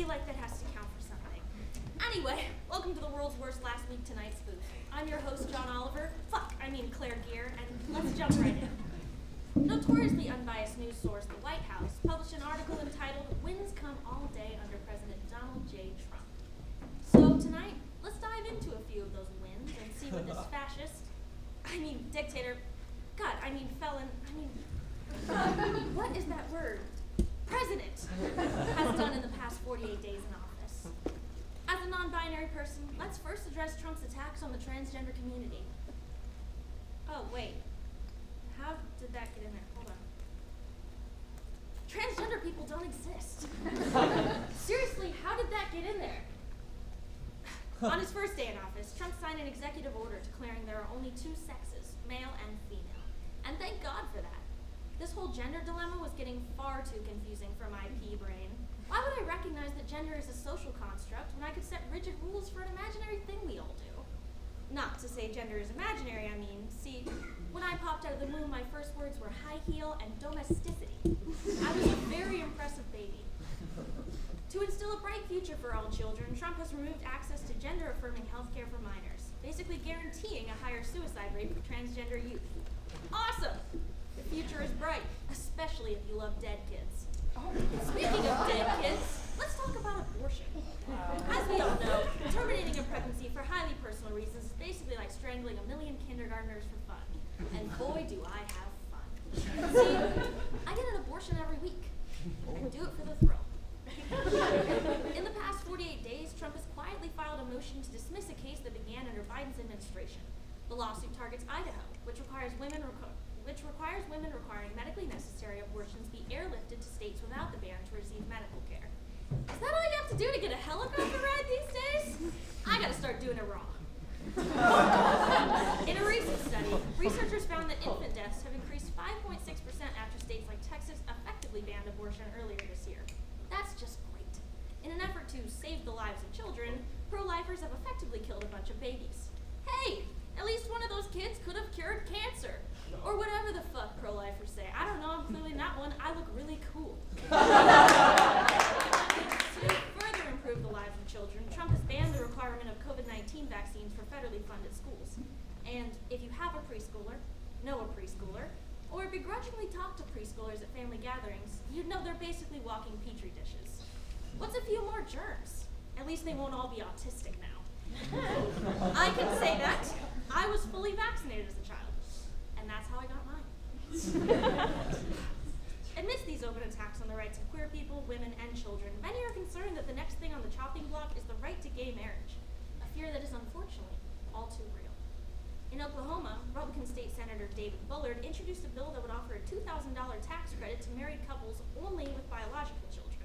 feel like that has to count for something. Anyway, welcome to the world's worst last week tonight spoof. I'm your host, Claire Geare, and let's jump right in. Notoriously unbiased news source, the White House, published an article entitled, "Wins Come All Day Under President Donald J. Trump." So tonight, let's dive into a few of those wins and see what this dictator, felon, what is that word? President has done in the past 48 days in office. As a non-binary person, let's first address Trump's attacks on the transgender community. Oh, wait. How did that get in there? Hold on. Transgender people don't exist. Seriously, how did that get in there? On his first day in office, Trump signed an executive order declaring there are only two sexes, male and female. And thank God for that. This whole gender dilemma was getting far too confusing for my pea brain. Why would I recognize that gender is a social construct when I could set rigid rules for an imaginary thing we all do? Not to say gender is imaginary, see, when I popped out of the womb, my first words were high heel and domesticity. I was a very impressive baby. To instill a bright future for all children, Trump has removed access to gender-affirming healthcare for minors, basically guaranteeing a higher suicide rate for transgender youth. Awesome! The future is bright, especially if you love dead kids. Speaking of dead kids, let's talk about abortion. As we all know, terminating a pregnancy for highly personal reasons is basically like strangling a million kindergartners for fun. And boy, do I have fun. See, I get an abortion every week. I do it for the thrill. In the past 48 days, Trump has quietly filed a motion to dismiss a case that began under Biden's administration. The lawsuit targets Idaho, which requires women requiring medically necessary abortions be airlifted to states without the ban to receive medical care. Is that all you have to do to get a helicopter ride these days? I gotta start doing it wrong. In a recent study, researchers found that infant deaths have increased 5.6% after states like Texas effectively banned abortion earlier this year. That's just great. In an effort to save the lives of children, pro-lifers have effectively killed a bunch of babies. Hey, at least one of those kids could have cured cancer. Or whatever the fuck pro-lifers say. I don't know, I'm clearly not one. I look really cool. To further improve the lives of children, Trump has banned the requirement of COVID-19 vaccines for federally funded schools. And if you have a preschooler, know a preschooler, or begrudgingly talk to preschoolers at family gatherings, you'd know they're basically walking petri dishes. What's a few more germs? At least they won't all be autistic now. I can say that. I was fully vaccinated as a child. And that's how I got mine. Amidst these open attacks on the rights of queer people, women, and children, many are concerned that the next thing on the chopping block is the right to gay marriage, a fear that is unfortunately all too real. In Oklahoma, Republican State Senator David Bullard introduced a bill that would offer a $2,000 tax credit to married couples only with biological children,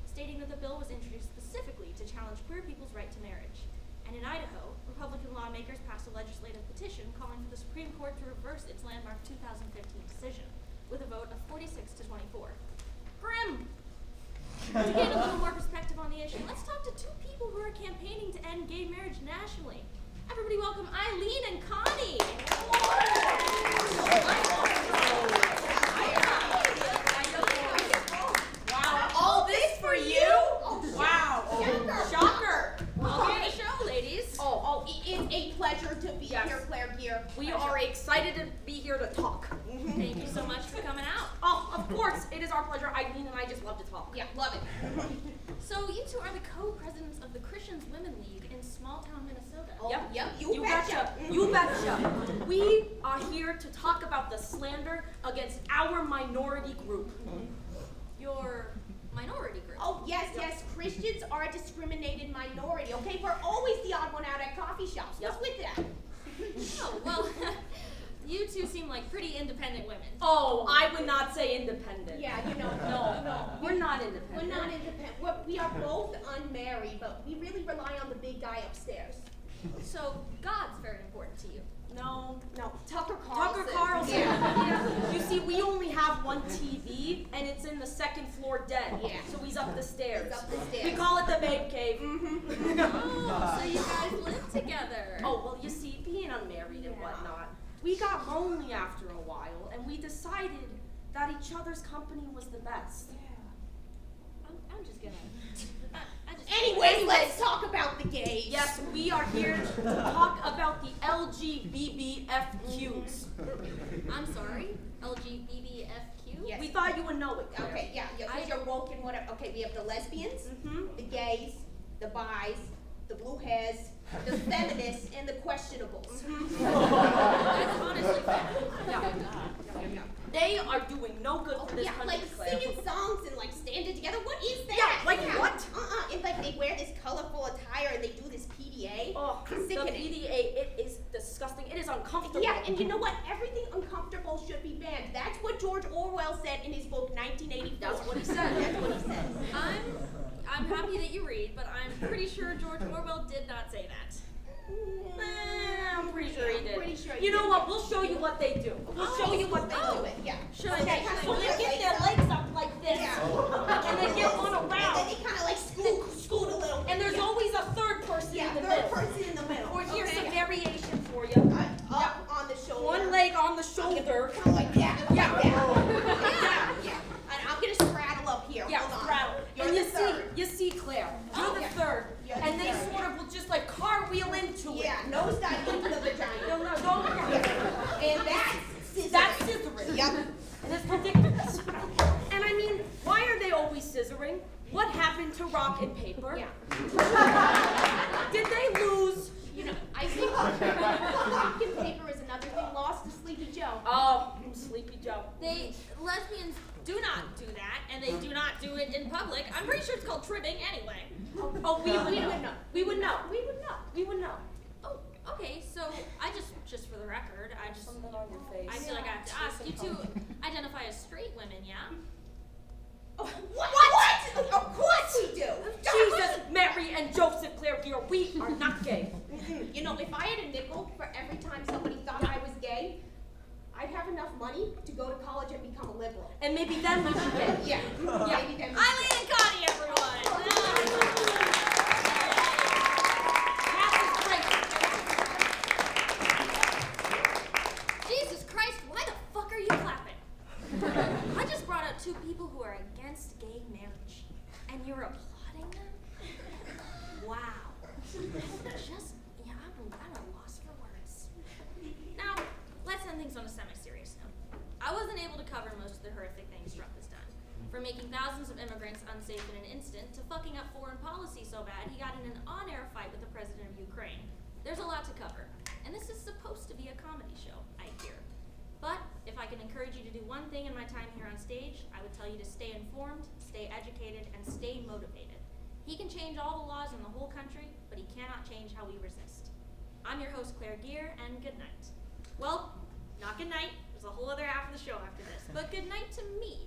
stating that the bill was introduced specifically to challenge queer people's right to marriage. And in Idaho, Republican lawmakers passed a legislative petition calling for the Supreme Court to reverse its landmark 2015 decision, with a vote of 46 to 24. Grim! To gain a little more perspective on the issue, let's talk to two people who are campaigning to end gay marriage nationally. Everybody welcome Eileen and Connie! Wow, all this for you? Wow. Shocker. Welcome to the show, ladies. It's a pleasure to be here, Claire Geare. We are excited to be here to talk. Thank you so much for coming out. Oh, of course, it is our pleasure. Eileen and I just love to talk. Yeah, love it. So you two are the co-presidents of the Christians Women League in small-town Minnesota. Yep. You betcha. You betcha. We are here to talk about the slander against our minority group. Your minority group. Oh, yes. Christians are a discriminated minority, okay? We're always the odd one out at coffee shops. What's with that? Oh, well, you two seem like pretty independent women. Oh, I would not say independent. Yeah, No, we're not independent. We're not independent. We are both unmarried, but we really rely on the big guy upstairs. So God's very important to you. No. Tucker Carlson. Yeah. You see, we only have one TV, and it's in the second floor den. Yeah. So he's up the stairs. It's up the stairs. We call it the babe cave. Oh, so you guys live together. Oh, well, you see, being unmarried and whatnot, we got lonely after a while, and we decided that each other's company was the best. I'm just gonna. Anyways, let's talk about the gays. Yes, we are here to talk about the LGBTFQs. I'm sorry, LGBTFQ? Yes. We thought you would know it. Claire. Okay, yeah, because you're woke and whatever. Okay, we have the lesbians, the gays, the bis, the blue hairs, the feminists, and the questionables. That's honestly fair. Yeah. They are doing no good for this Yeah, country, like Claire. singing songs and like standing together. What is that? Yeah, like what? It's like they wear this colorful attire and they do this PDA. Oh, the Sickening. PDA, it is disgusting. It is uncomfortable. Yeah, and you know what? Everything uncomfortable should be banned. That's what George Orwell said in his book 1984. That's what he said. That's what he said. I'm happy that you read, but I'm pretty sure George Orwell did not say that. I'm pretty sure he did. Pretty sure he You know did. what? We'll show you what they do. We'll show you what they do. Yeah. Sure. Okay, So they get their legs up like this, Yeah. and they get one And then around. they kind of like scoot a little. And there's always a third person yeah, in the third middle. person in the middle. Or here's Okay. some variation for you. Up on the shoulder. One leg on the shoulder. Kind of like that. Yeah. Like that. Yeah. And I'm gonna straddle up here. Yeah, Hold on. straddle. You're And the you third. see Claire. You're the yeah. third. You're the And they third. sort of will just like cartwheel into it. Yeah, nose dive into the vagina. No, don't. And that's scissoring. That's scissoring. Yep. And it's ridiculous. And I mean, why are they always scissoring? What happened to rock and paper? Yeah. Did they lose? You know, I think rock and paper is another thing lost to Sleepy Joe. Oh, Sleepy Joe. Lesbians do not do that, and they do not do it in public. I'm pretty sure it's called tribbing anyway. Oh, we would know. We would know. We would know. We would know. Oh, okay, so I just for the record, I Something on your face. feel like I have to ask you to identify as straight women, yeah? What? Of course we do. Jesus, Mary, and Joseph, Claire, dear, we are not gay. You know, if I had a nickel for every time somebody thought I was gay, I'd have enough money to go to college and become a liberal. And maybe then we should gay. Yeah. Yeah. Maybe then we Eileen and Connie, everyone! Jesus Christ, why the fuck are you clapping? I just brought out two people who are against gay marriage, and you're applauding them? Wow. I'm at a loss for words. Now, let's end things on a semi-serious note. I wasn't able to cover most of the horrific things Trump has done. From making thousands of immigrants unsafe in an instant, to fucking up foreign policy so bad he got in an on-air fight with the president of Ukraine. There's a lot to cover, and this is supposed to be a comedy show, I hear. But if I can encourage you to do one thing in my time here on stage, I would tell you to stay informed, stay educated, and stay motivated. He can change all the laws in the whole country, but he cannot change how we resist. I'm your host, Claire Geare, and good night. Well, not good night. There's a whole other half of the show after this, but good night to me.